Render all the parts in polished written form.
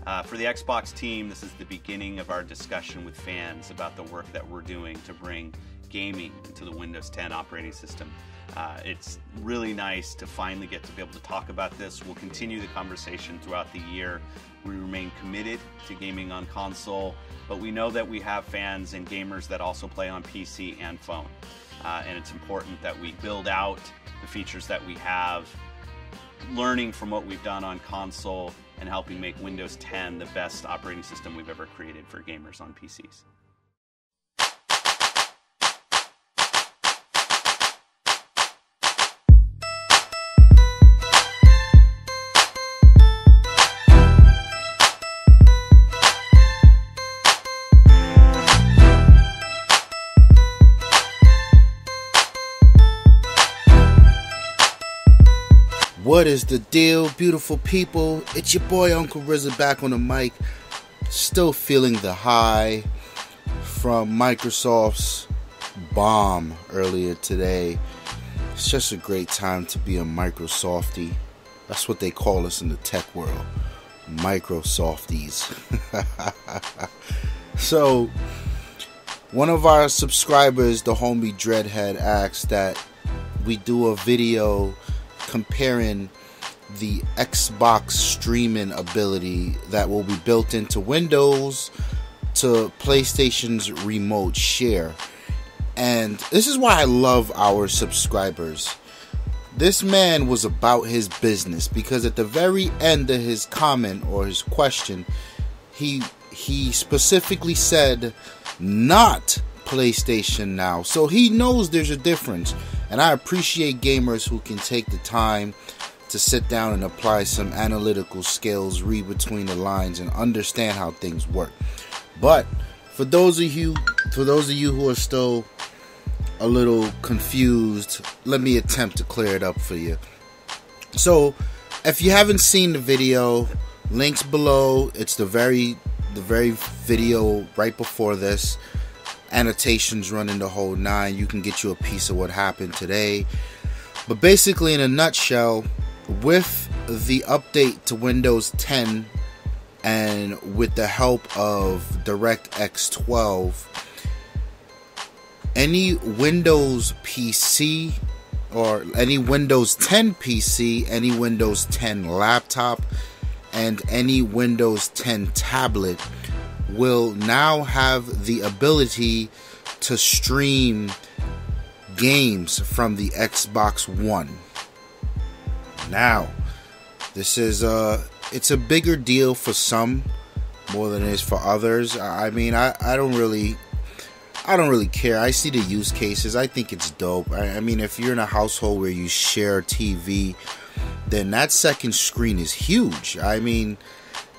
For the Xbox team, this is the beginning of our discussion with fans about the work that we're doing to bring gaming into the Windows 10 operating system. It's really nice to finally get to be able to talk about this. We'll continue the conversation throughout the year. We remain committed to gaming on console, but we know that we have fans and gamers that also play on PC and phone. And it's important that we build out the features that we have, learning from what we've done on console and helping make Windows 10 the best operating system we've ever created for gamers on PCs. What is the deal, beautiful people? It's your boy Uncle RZA back on the mic. Still feeling the high from Microsoft's bomb earlier today. It's just a great time to be a Microsoftie. That's what they call us in the tech world, Microsofties. So, one of our subscribers, the homie Dreadhead, asked that we do a video comparing the Xbox streaming ability that will be built into Windows to PlayStation's remote share. And this is why I love our subscribers. This man was about his business, because at the very end of his comment or his question, he specifically said not PlayStation Now. So he knows there's a difference. And I appreciate gamers who can take the time to sit down and apply some analytical skills, read between the lines, and understand how things work. But for those of you who are still a little confused, let me attempt to clear it up for you. So, if you haven't seen the video, links below. It's the very video right before this. Annotations running the whole nine. You can get you a piece of what happened today. But basically, in a nutshell, with the update to Windows 10 and with the help of DirectX 12, any Windows PC or any Windows 10 PC, any Windows 10 laptop, and any Windows 10 tablet will now have the ability to stream games from the Xbox One. Now, this is it's a bigger deal for some more than it is for others. I mean, I don't really care. I see the use cases. I think it's dope. I mean, if you're in a household where you share a TV, then that second screen is huge. I mean,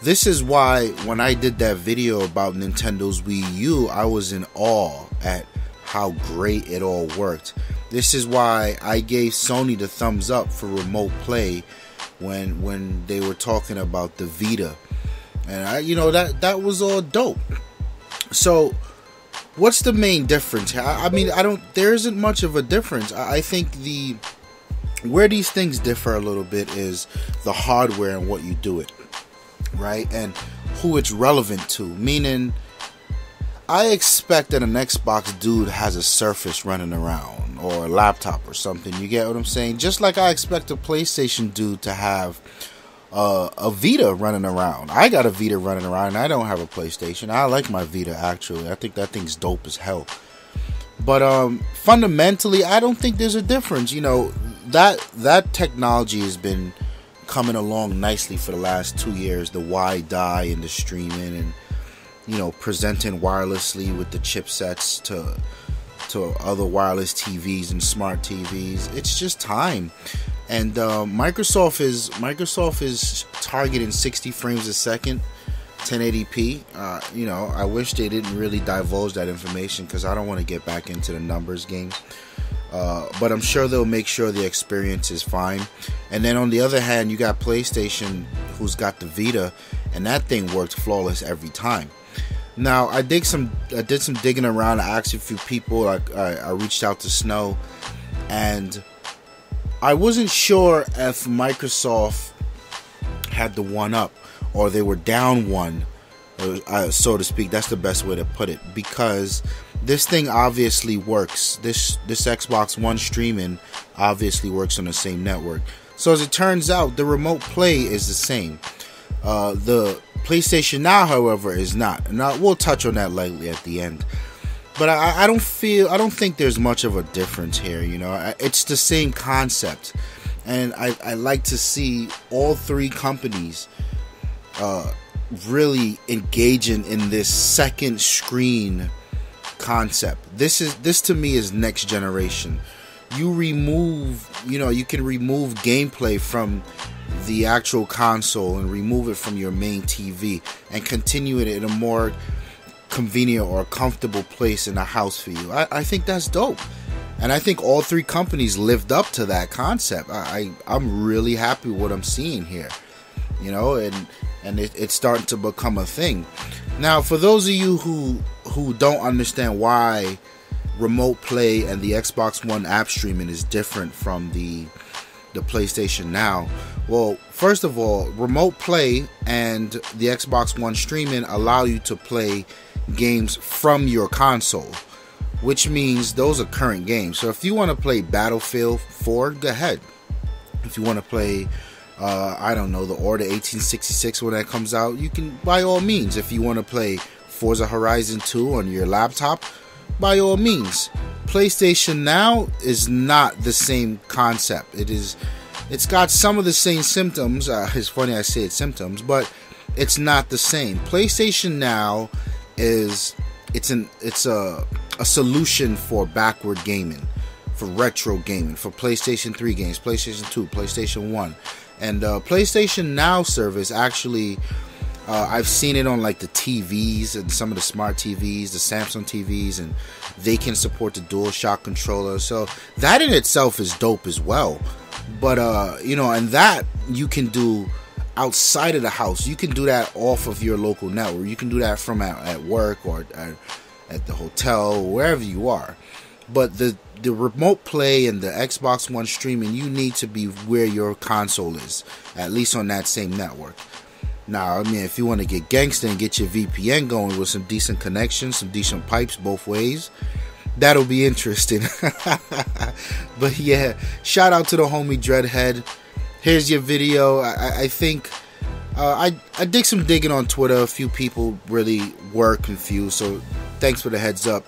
this is why when I did that video about Nintendo's Wii U, I was in awe at how great it all worked. This is why I gave Sony the thumbs up for remote play when they were talking about the Vita. And that was all dope. So, what's the main difference? I mean, there isn't much of a difference. I think where these things differ a little bit is the hardware and what you do it. Right? And who it's relevant to. Meaning, I expect that an Xbox dude has a Surface running around or a laptop or something. You get what I'm saying? Just like I expect a PlayStation dude to have a Vita running around. I got a Vita running around and I don't have a PlayStation. I like my Vita, actually. I think that thing's dope as hell. But fundamentally, I don't think there's a difference. You know, that technology has been coming along nicely for the last 2 years. The WiDi and the streaming and, you know, presenting wirelessly with the chipsets to other wireless TVs and smart TVs. It's just time. And Microsoft is targeting 60 frames a second, 1080p. You know, I wish they didn't really divulge that information because I don't want to get back into the numbers game. But I'm sure they'll make sure the experience is fine. And then on the other hand, you got PlayStation, who's got the Vita, and that thing worked flawless every time. Now, I did some digging around. I asked a few people. I reached out to Snow, and I wasn't sure if Microsoft had the one up or they were down one, so to speak. That's the best way to put it, because this thing obviously works. This Xbox One streaming obviously works on the same network. So as it turns out, the remote play is the same. The PlayStation Now, however, is not. And we'll touch on that lightly at the end. But I don't think there's much of a difference here. You know, it's the same concept, and I like to see all three companies really engaging in this second screen concept. This to me is next generation. You can remove gameplay from the actual console and remove it from your main TV and continue it in a more convenient or comfortable place in the house for you. I think that's dope, and I think all three companies lived up to that concept. I'm really happy with what I'm seeing here, you know, and it's starting to become a thing. Now, for those of you who don't understand why remote play and the Xbox One app streaming is different from the PlayStation Now, well, first of all, remote play and the Xbox One streaming allow you to play games from your console, which means those are current games. So if you want to play Battlefield 4, go ahead. If you want to play I don't know, the Order 1866 when that comes out, you can, by all means. If you want to play Forza Horizon 2 on your laptop, by all means. PlayStation Now is not the same concept. It's got some of the same symptoms. It's funny I say it's symptoms, but it's not the same. PlayStation Now is a solution for backward gaming, for retro gaming, for PlayStation 3 games, PlayStation 2, PlayStation 1. And PlayStation Now service, actually, I've seen it on like the TVs and some of the smart TVs, the Samsung TVs, and they can support the DualShock controller. So that in itself is dope as well. But and that you can do outside of the house. You can do that off of your local network. You can do that from at work or at the hotel, wherever you are. But the remote play and the Xbox One streaming, you need to be where your console is, at least on that same network. Now, I mean, if you want to get gangster and get your VPN going with some decent connections, some decent pipes both ways, that'll be interesting. But yeah, shout out to the homie Dreadhead. Here's your video. I think I did some digging on Twitter. A few people really were confused, so thanks for the heads up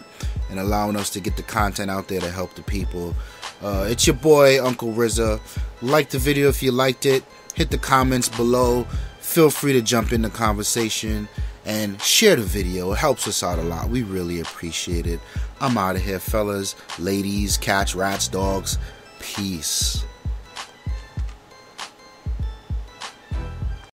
and allowing us to get the content out there to help the people. It's your boy, Uncle RZA. Like the video if you liked it. Hit the comments below. Feel free to jump in the conversation and share the video. It helps us out a lot. We really appreciate it. I'm out of here, fellas, ladies, cats, rats, dogs. Peace.